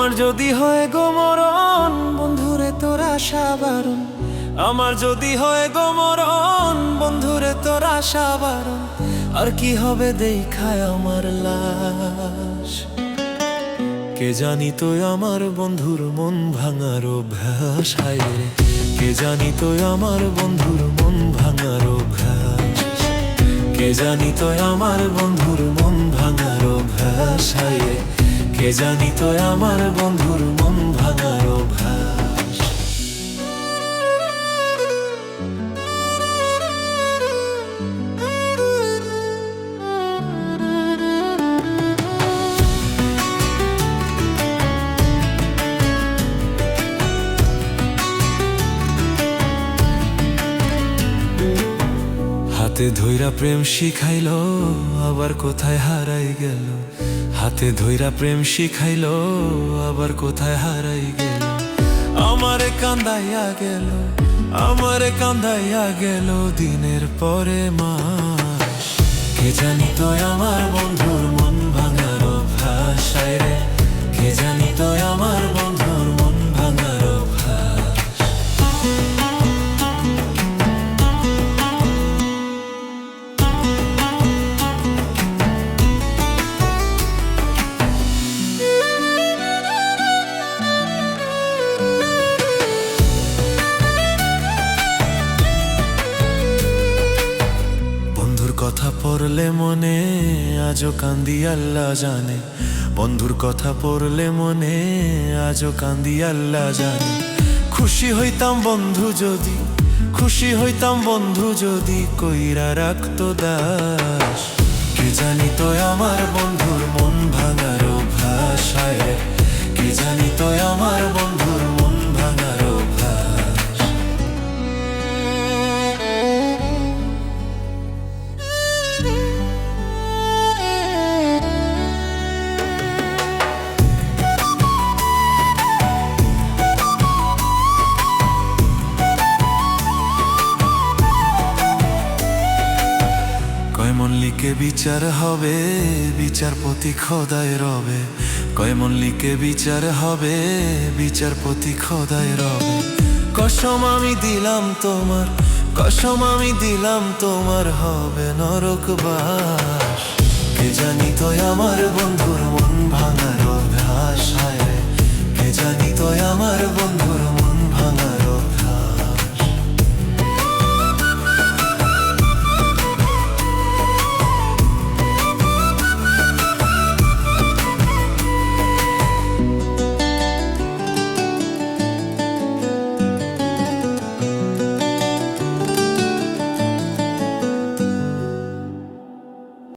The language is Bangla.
আমার যদি হয় গো মরণ, বন্ধুরে তোর আশা বারণ। আমার যদি হয় গো মরণ, বন্ধুরে তোর আশা বারণ। আর কি হবে দেখায় আমার লাশ। কে জানি তো আমার বন্ধুর মন ভাঙার অভ্যাস, হায় রে কে জানি তো আমার বন্ধুর মন ভাঙার অভ্যাস। কে জানি তো আমার বন্ধুর মন ভাঙার অভ্যাস, হায় রে কে জানি তো আমার বন্ধুর মন ভাঙার অভ্যাস। হাতে ধইরা প্রেম শিখাইলো, আবার কোথায় হারাই গেল। হাতে ধইরা প্রেম শিখাইলো, আবার কোথায় হারাই গেল। আমারে কান্দাইয়া গেল, আমারে কান্দাইয়া গেল দিনের পরে মাস। কে জানি তো আমার বন্ধুর মন ভাঙার অভ্যাস, হায় রে কে জানি তো আমার বন্ধুর মন ভাঙার অভ্যাস। কথা পড়লে মনে আজও কান্দি আল্লাহ জানে। বন্ধুর কথা পড়লে মনে আজও কান্দি আল্লাহ জানে। খুশি হইতাম বন্ধু যদি, খুশি হইতাম বন্ধু যদি কইরা রাখতো দাস। কে জানি তো আমার বন্ধুর মন ভাঙার অভ্যাস, হায় রে কে জানি তো আমার বন্ধুর মন ভাঙার অভ্যাস। কয় মল্লিকে বিচার হবে, বিচারপতি খোদায় রবে। কয় মল্লিকে বিচার হবে, বিচারপতি খোদায় রবে। কসম আমি দিলাম তোমার, কসম আমি দিলাম তোমার হবে নরকবাস। কে জানি তো আমার বন্ধুর মন